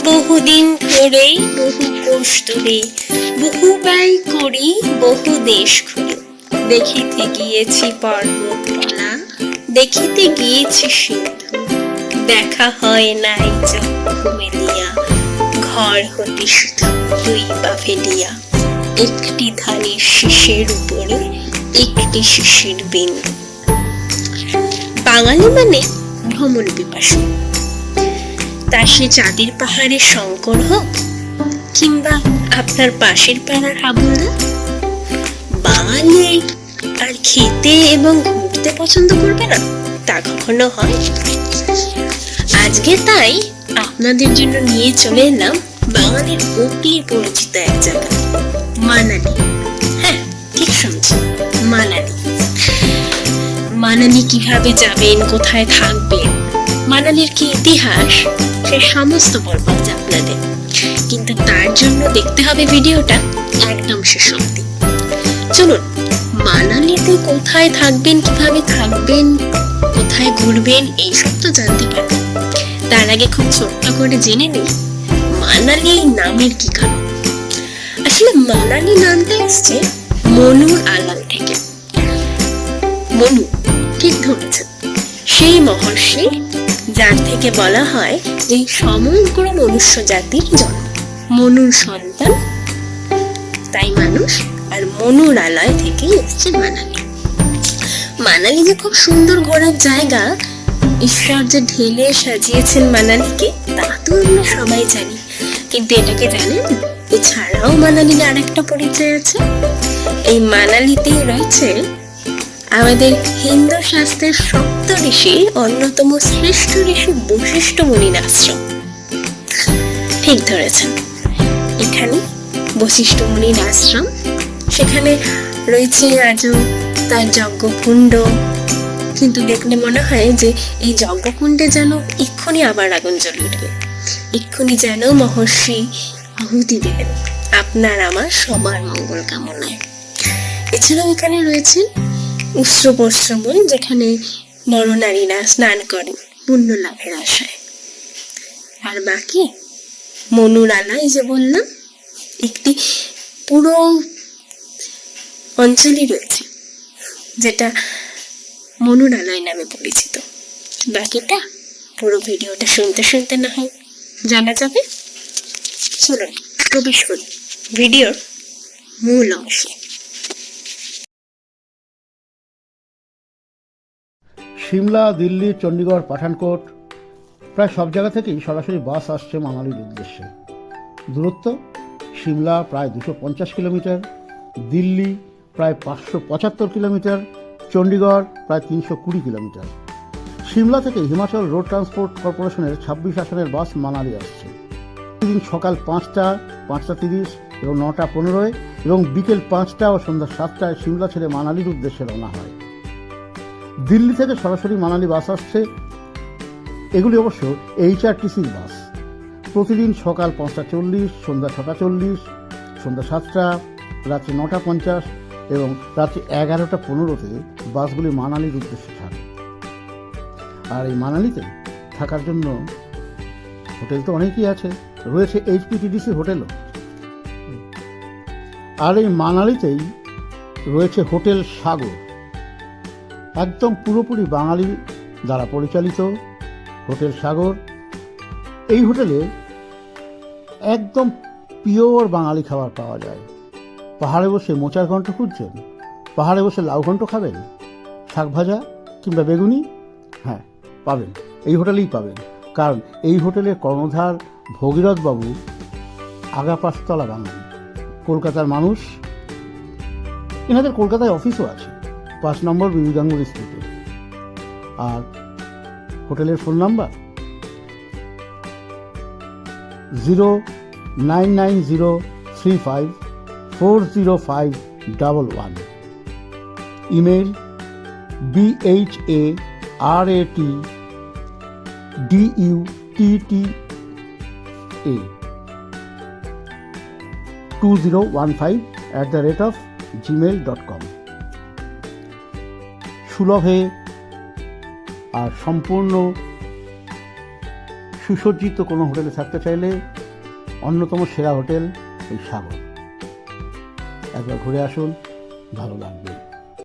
বহুদিন ধরে বহু কোষ দূরে বহু ব্যয় করি বহু দেশ ঘুরে দেখিতে গিয়েছি পর্বতমালা দেখিতে গিয়েছি সিন্ধু দেখা হয় নাই চক্ষু মেলিয়া ঘর হতে শুধু দুই পা ফেলিয়া একটি ধানের শীষের উপরে একটি শিশির বিন্দু। বাঙালি মানে ভ্রমণ পিপাসু, তা সে চাঁদের পাহাড়ের শঙ্কর হোক কিংবা আপনার পাশের পাড়ার হাবুলদা। বাঙালি আর খেতে এবং ঘুরতে পছন্দ করবে না তা কখনো হয়? আজকে তাই আপনাদের জন্য নিয়ে চলে এলাম বাঙালির অতি পরিচিত এক জায়গা, মানালি। হ্যাঁ, ঠিক শুনছেন, মানালি। মানালি কিভাবে যাবেন, কোথায় থাকবেন, মানালির কি ইতিহাস, সে সমস্ত বলবো আপনাদের। কিন্তু তার জন্য দেখতে হবে ভিডিওটা একদম শেষ অবধি। চলুন, মানালিতে কোথায় থাকবেন, কিভাবে থাকবেন, কোথায় ঘুরবেন, এইসব তো জানতে পারবেন। তার আগে খুব ছোট্ট করে জেনে নিই মানালি নামের কি কারণ। আসলে মানালি নামটা এসছে মনুর আলাল থেকে। মনু, ঠিক ধরেছেন, সেই মহর্ষি যার থেকে বলা হয় যে সমগ্র মনুষ্য জাতির জন্ম, মনুর সন্তান, তাই মানুষ। আর মনুর আলয় থেকে এসছে মানালি। মানালি যে খুব সুন্দর ঘোরার জায়গা, ঈশ্বর যে ঢেলে সাজিয়েছেন মানালিকে তা তো আমরা সবাই জানি। কিন্তু এটাকে জানেন এছাড়াও মানালির আর একটা পরিচয় আছে। এই মানালিতেই রয়েছে আমাদের হিন্দু শাস্ত্রের সপ্ত ঋষির অন্যতম শ্রেষ্ঠ ঋষি বশিষ্ঠ মুনির আশ্রম। ঠিক ধরেছেন, এখানে বশিষ্ঠ মুনির আশ্রম। সেখানে রয়েছে আজও তার যজ্ঞকুণ্ড। কিন্তু দেখলে মনে হয় যে এই যজ্ঞকুণ্ডে যেন এক্ষুনি আবার আগুন জ্বলে উঠবে, এক্ষুনি যেন মহর্ষি আহুতি দেবেন আপনার আমার সবার মঙ্গল কামনায়। এছাড়াও এখানে রয়েছে উৎসবশ্রমণ, যেখানে নরনারীরা স্নান করেন পুণ্য লাভের আশায়। আর বাকি মনুর আলয় যে বললাম, একটি পুরো অঞ্চলই রয়েছে যেটা মনুর আলয় নামে পরিচিত। বাকিটা পুরো ভিডিওটা শুনতে শুনতে না হয় জানা যাবে। চলুন প্রবেশ করি ভিডিওর মূল অংশে। সিমলা, দিল্লি, চণ্ডীগড়, পাঠানকোট প্রায় সব জায়গা থেকেই সরাসরি বাস আসছে মানালির উদ্দেশ্যে। দূরত্ব সিমলা প্রায় 250 কিলোমিটার, দিল্লি প্রায় 575 কিলোমিটার, চণ্ডীগড় প্রায় 320 কিলোমিটার। সিমলা থেকে হিমাচল রোড ট্রান্সপোর্ট কর্পোরেশনের 26 আসনের বাস মানালি আসছে। প্রতিদিন সকাল 5টা, 5:30 এবং 9:15 এবং বিকেল 5টা ও সন্ধ্যা 7টায় সিমলা ছেড়ে মানালির উদ্দেশ্যে রওনা হয়। দিল্লি থেকে সরাসরি মানালি বাস আসছে। এগুলি অবশ্য HRTCর বাস। প্রতিদিন সকাল 5:40, সন্ধ্যা 6:40, সন্ধ্যা 7টা, রাত্রি 9:50 এবং রাত্রি 11:15-তে বাসগুলি মানালির উদ্দেশ্যে ছাড়ে। আর এই মানালিতে থাকার জন্য হোটেল তো অনেকই আছে, রয়েছে HPTDC হোটেলও। আর এই মানালিতেই রয়েছে হোটেল সাগর, একদম পুরোপুরি বাঙালি দ্বারা পরিচালিত হোটেল সাগর। এই হোটেলে একদম পিওর বাঙালি খাবার পাওয়া যায়। পাহাড়ে বসে মোচার ঘন্ট খুঁজছেন, পাহাড়ে বসে লাউ ঘন্ট খাবেন, শাক ভাজা কিংবা বেগুনি, হ্যাঁ পাবেন, এই হোটেলেই পাবেন। কারণ এই হোটেলের কর্ণধার ভগীরথবাবু আগাপাশতলা বাঙালি, কলকাতার মানুষ। এনাদের কলকাতায় অফিসও আছে, 5 নম্বর বিবিগাঙ্গুলি স্ট্রিটে। আর হোটেলের ফোন নাম্বার 099035405111। Email BHARATDUTA2015@gmail.com। সুলভে আর সম্পূর্ণ সুসজ্জিত কোনো হোটেলে থাকতে চাইলে অন্যতম সেরা হোটেল এই সাগর। একবার ঘুরে আসুন, ভালো লাগবে।